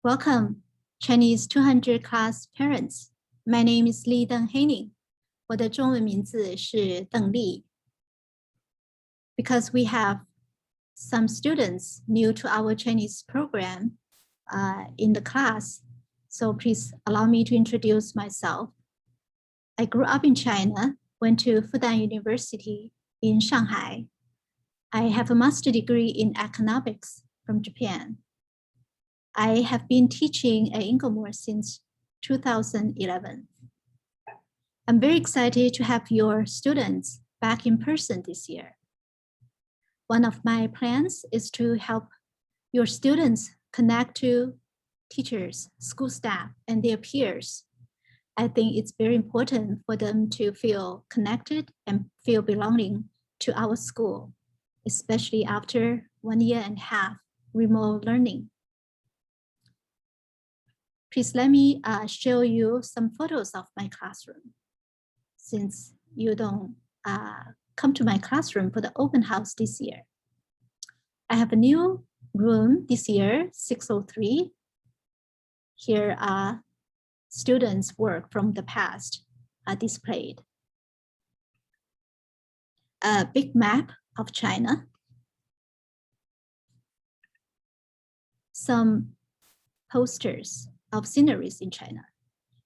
Welcome, Chinese 200 class parents. My name is Haining. 我的中文名字是邓丽。Because we have some students new to our Chinese program in the class, so please allow me to introduce myself. I grew up in China, went to Fudan University in Shanghai. I have a master's degree in economics from Japan. I have been teaching at Inglemoor since 2011. I'm very excited to have your students back in person this year. One of my plans is to help your students connect to teachers, school staff, and their peers. I think it's very important for them to feel connected and feel belonging to our school, especially after 1.5 years remote learning. Please let me show you some photos of my classroom. Since you don't come to my classroom for the open house this year. I have a new room this year, 603. Here are students' work from the past displayed. A big map of China. Some posters of sceneries in China.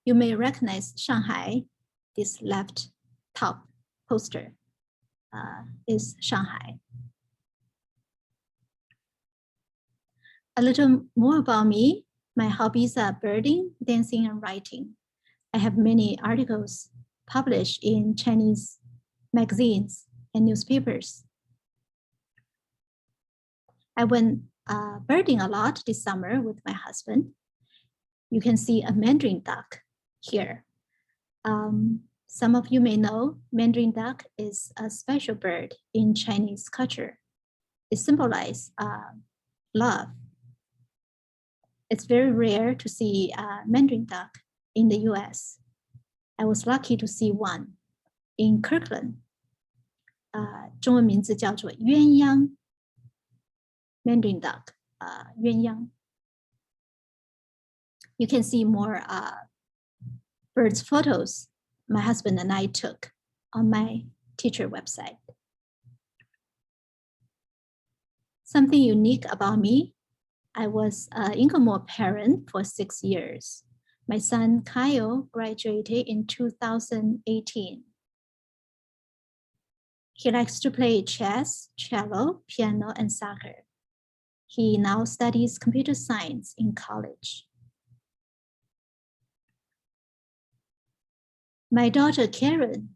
You may recognize Shanghai. This left top poster is Shanghai. A little more about me. My hobbies are birding, dancing, and writing. I have many articles published in Chinese magazines and newspapers. I went birding a lot this summer with my husband. You can see a mandarin duck here. Some of you may know mandarin duck is a special bird in Chinese culture. It symbolizes love. It's very rare to see mandarin duck in the US. I was lucky to see one in Kirkland. 中文名字叫做鸳鸯 mandarin duck, 鸳鸯. You can see more birds photos my husband and I took on my teacher website. Something unique about me, I was an Inglemoor parent for 6 years. My son Kyle graduated in 2018. He likes to play chess, cello, piano, and soccer. He now studies computer science in college. My daughter Karen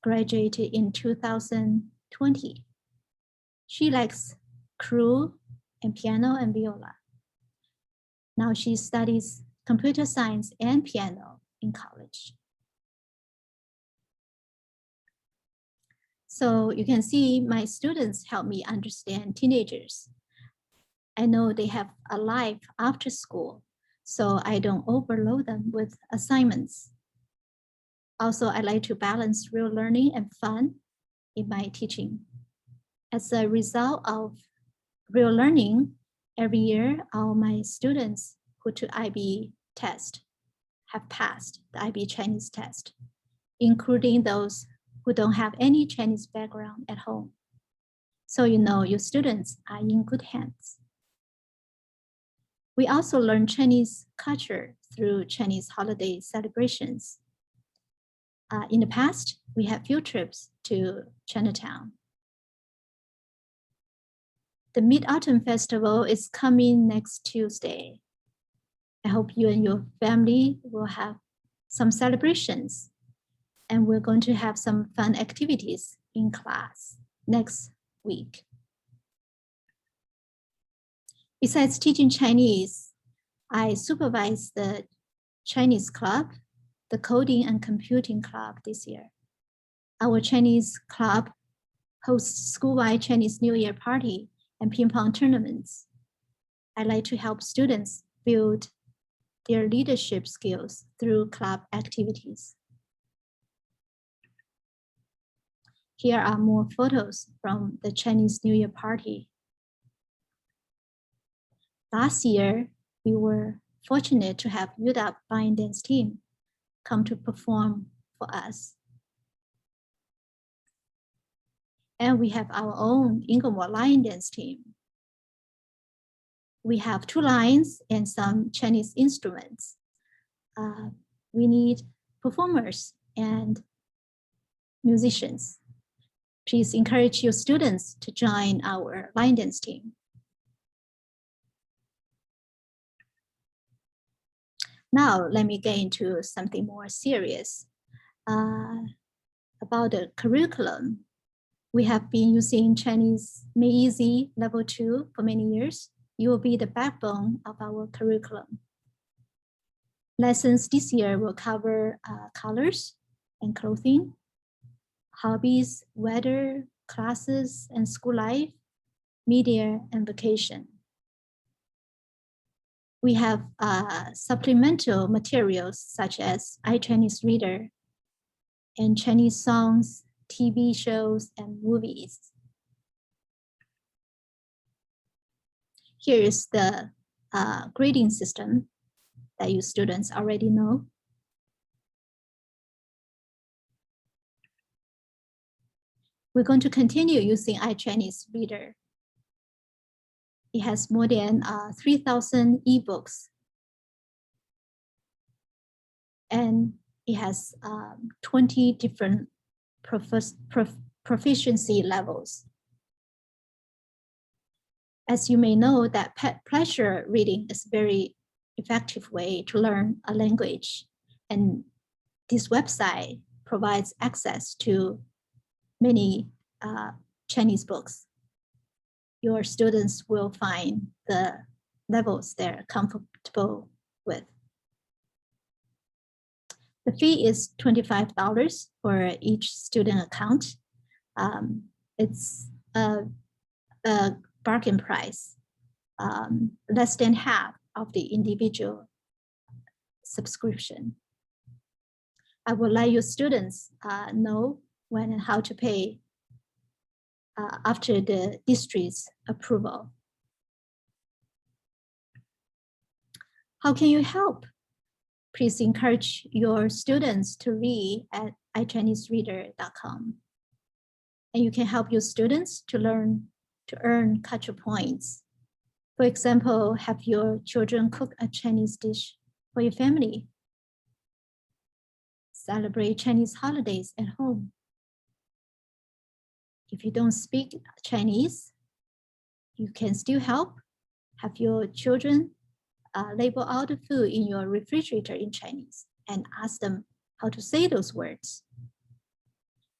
graduated in 2020. She likes crew and piano and viola. Now she studies computer science and piano in college. So you can see my students help me understand teenagers. I know they have a life after school, so I don't overload them with assignments. Also, I like to balance real learning and fun in my teaching. As a result of real learning, every year, all my students who took IB test have passed the IB Chinese test, including those who don't have any Chinese background at home. So you know your students are in good hands. We also learn Chinese culture through Chinese holiday celebrations. In the past, we had field trips to Chinatown. The Mid-Autumn Festival is coming next Tuesday. I hope you and your family will have some celebrations, and we're going to have some fun activities in class next week. Besides teaching Chinese, I supervise the Chinese club, the Coding and Computing Club this year. Our Chinese club hosts school-wide Chinese New Year party and ping pong tournaments. I like to help students build their leadership skills through club activities. Here are more photos from the Chinese New Year party. Last year, we were fortunate to have UW Line Dance team come to perform for us. And we have our own Inglewood Line Dance team. We have 2 lines and some Chinese instruments. We need performers and musicians. Please encourage your students to join our line dance team. Now, let me get into something more serious about the curriculum. We have been using Chinese Meizhi Level 2 for many years. You will be the backbone of our curriculum. Lessons this year will cover colors and clothing, hobbies, weather, classes and school life, media, and vacation. We have supplemental materials such as iChinese Reader and Chinese songs, TV shows, and movies. Here is the grading system that you students already know. We're going to continue using iChinese Reader. It has more than 3,000 ebooks. And it has 20 different proficiency levels. As you may know, that pleasure reading is a very effective way to learn a language. And this website provides access to many Chinese books. Your students will find the levels they're comfortable with. The fee is $25 for each student account. It's a bargain price, less than half of the individual subscription. I will let your students know when and how to pay after the district's approval. How can you help? Please encourage your students to read at iChineseReader.com. And you can help your students to earn culture points. For example, have your children cook a Chinese dish for your family. Celebrate Chinese holidays at home. If you don't speak Chinese, you can still help. Have your children label out the food in your refrigerator in Chinese and ask them how to say those words.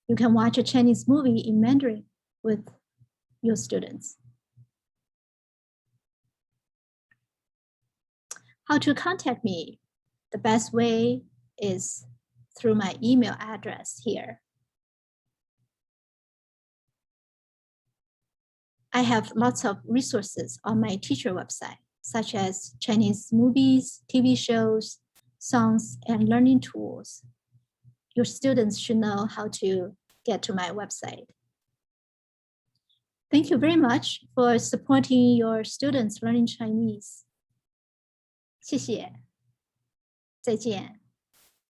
You can watch a Chinese movie in Mandarin with your students. How to contact me? The best way is through my email address here. I have lots of resources on my teacher website, such as Chinese movies, TV shows, songs, and learning tools. Your students should know how to get to my website. Thank you very much for supporting your students learning Chinese. 谢谢，再见。